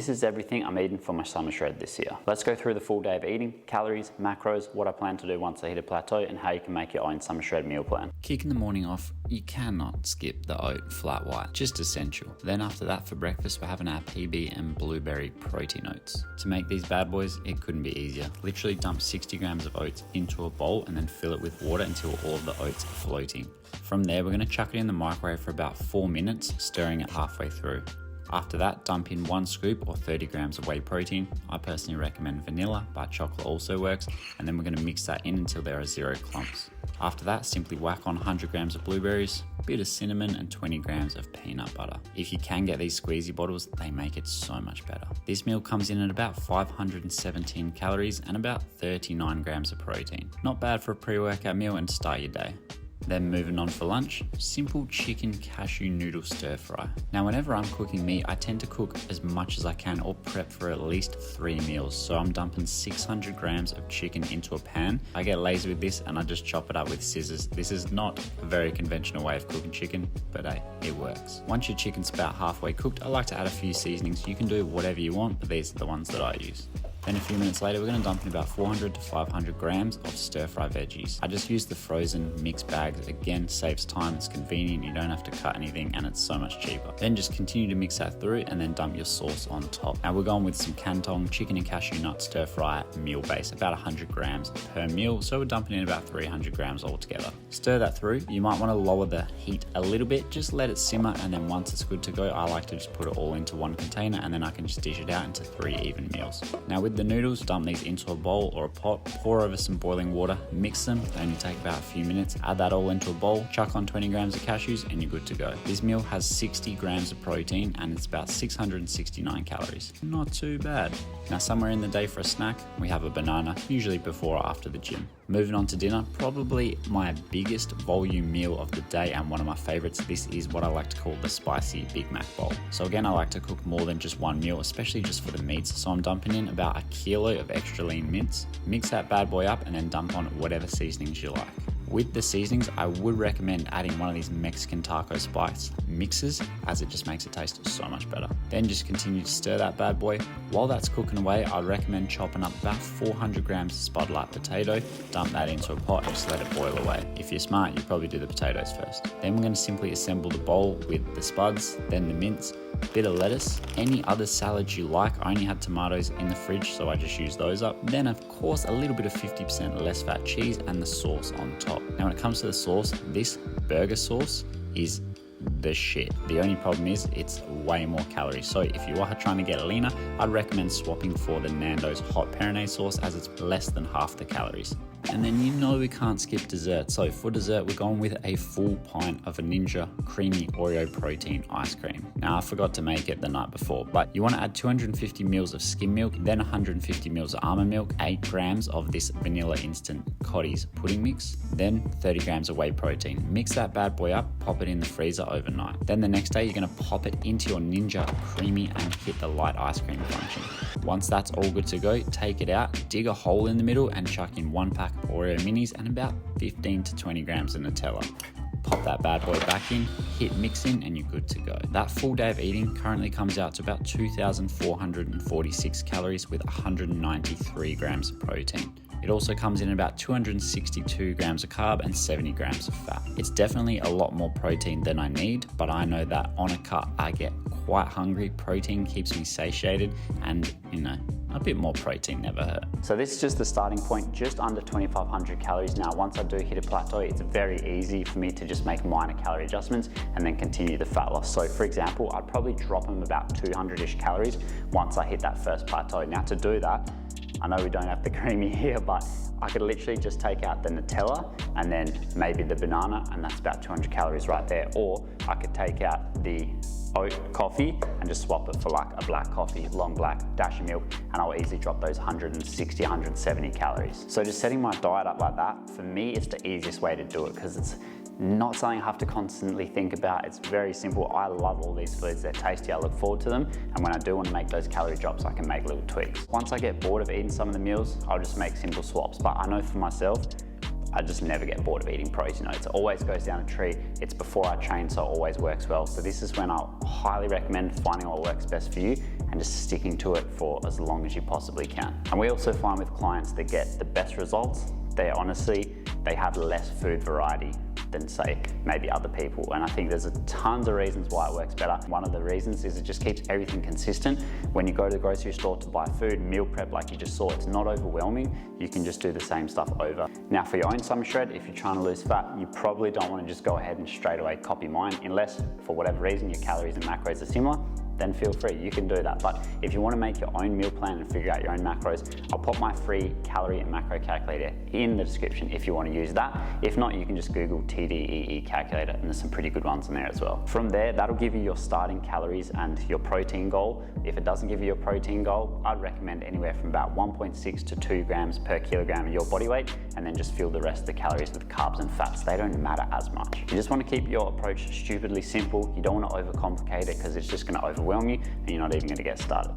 this is everything I'm eating for my summer shred this year. Let's go through the full day of eating, calories, macros, what I plan to do once I hit a plateau, and how you can make your own summer shred meal plan. Kicking the morning off, you cannot skip the oat flat white, just essential. Then after that for breakfast, we're having our PB and blueberry protein oats. To make these bad boys, it couldn't be easier. Literally dump 60 grams of oats into a bowl and then fill it with water until all of the oats are floating. From there, we're gonna chuck it in the microwave for about 4 minutes, stirring it halfway through. After that, dump in 1 scoop or 30 grams of whey protein. I personally recommend vanilla, but chocolate also works. And then we're gonna mix that in until there are 0 clumps. After that, simply whack on 100 grams of blueberries, a bit of cinnamon and 20 grams of peanut butter. If you can get these squeezy bottles, they make it so much better. This meal comes in at about 517 calories and about 39 grams of protein. Not bad for a pre-workout meal and to start your day. Then moving on for lunch, simple chicken cashew noodle stir fry. Now whenever I'm cooking meat, I tend to cook as much as I can or prep for at least 3 meals. So I'm dumping 600 grams of chicken into a pan. I get lazy with this and I just chop it up with scissors. This is not a very conventional way of cooking chicken, but hey, it works. Once your chicken's about halfway cooked, I like to add a few seasonings. You can do whatever you want, but these are the ones that I use. Then a few minutes later, we're going to dump in about 400 to 500 grams of stir-fry veggies. I just use the frozen mixed bags. Again, saves time, it's convenient, you don't have to cut anything, and it's so much cheaper. Then just continue to mix that through and then dump your sauce on top. Now we're going with some Canton chicken and cashew nut stir-fry meal base, about 100 grams per meal, so we're dumping in about 300 grams altogether. Stir that through. You might want to lower the heat a little bit, just let it simmer, and then once it's good to go, I like to just put it all into one container, and then I can just dish it out into 3 even meals. Now with the noodles, dump these into a bowl or a pot, pour over some boiling water, mix them, only take about a few minutes, add that all into a bowl, chuck on 20 grams of cashews and you're good to go. This meal has 60 grams of protein and it's about 669 calories. Not too bad. Now somewhere in the day for a snack, we have a banana, usually before or after the gym. Moving on to dinner, probably my biggest volume meal of the day and one of my favorites. This is what I like to call the spicy Big Mac bowl. So again, I like to cook more than just one meal, especially just for the meats. So I'm dumping in about 1 kilo of extra lean mince. Mix that bad boy up and then dump on whatever seasonings you like. With the seasonings, I would recommend adding one of these Mexican taco spice mixes, as it just makes it taste so much better. Then just continue to stir that bad boy. While that's cooking away, I'd recommend chopping up about 400 grams of spud light potato, dump that into a pot and just let it boil away. If you're smart, you probably do the potatoes first. Then we're going to simply assemble the bowl with the spuds, then the mince, a bit of lettuce, any other salads you like. I only had tomatoes in the fridge, so I just used those up. Then of course, a little bit of 50% less fat cheese and the sauce on top. Now when it comes to the sauce, this burger sauce is the shit. The only problem is it's way more calories. So if you are trying to get leaner, I'd recommend swapping for the Nando's hot pernod sauce, as it's less than half the calories. And then you know we can't skip dessert. So for dessert, we're going with a full pint of a Ninja creamy Oreo protein ice cream. Now I forgot to make it the night before, but you want to add 250 mils of skim milk, then 150 mils of almond milk, 8 grams of this vanilla instant Cottee's pudding mix, then 30 grams of whey protein. Mix that bad boy up, pop it in the freezer overnight. Then the next day, you're going to pop it into your Ninja creamy and hit the light ice cream function. Once that's all good to go, take it out, dig a hole in the middle and chuck in 1 pack of Oreo minis and about 15 to 20 grams of Nutella. Pop that bad boy back in, hit mix in, and you're good to go. That full day of eating currently comes out to about 2,446 calories with 193 grams of protein. It also comes in at about 262 grams of carb and 70 grams of fat. It's definitely a lot more protein than I need, but I know that on a cut I get quite hungry. Protein keeps me satiated, and a bit more protein never hurt. So this is just the starting point, just under 2,500 calories. Now, once I do hit a plateau, it's very easy for me to just make minor calorie adjustments and then continue the fat loss. So for example, I'd probably drop them about 200-ish calories once I hit that first plateau. Now to do that, I know we don't have the creamy here, but I could literally just take out the Nutella and then maybe the banana, and that's about 200 calories right there. Or I could take out the oat coffee and just swap it for like a black coffee, long black, dash of milk, and I'll easily drop those 160, 170 calories. So just setting my diet up like that, for me, it's the easiest way to do it because it's not something I have to constantly think about. It's very simple. I love all these foods. They're tasty. I look forward to them. And when I do want to make those calorie drops, I can make little tweaks. Once I get bored of eating some of the meals, I'll just make simple swaps. But I know for myself, I just never get bored of eating protein oats. It always goes down a treat. It's before I train, so it always works well. So this is when I highly recommend finding what works best for you and just sticking to it for as long as you possibly can. And we also find with clients that get the best results, they have less food variety than say maybe other people. And I think there's tons of reasons why it works better. One of the reasons is it just keeps everything consistent. When you go to the grocery store to buy food, meal prep like you just saw, it's not overwhelming. You can just do the same stuff over. Now for your own summer shred, if you're trying to lose fat, you probably don't want to just go ahead and straight away copy mine, unless for whatever reason your calories and macros are similar. Then feel free, you can do that. But if you want to make your own meal plan and figure out your own macros, I'll put my free calorie and macro calculator in the description if you want to use that. If not, you can just Google TDEE calculator and there's some pretty good ones in there as well. From there, that'll give you your starting calories and your protein goal. If it doesn't give you your protein goal, I'd recommend anywhere from about 1.6 to 2 grams per kilogram of your body weight, and then just fill the rest of the calories with carbs and fats. They don't matter as much. You just want to keep your approach stupidly simple. You don't want to overcomplicate it because it's just going to overwhelm you and you're not even going to get started.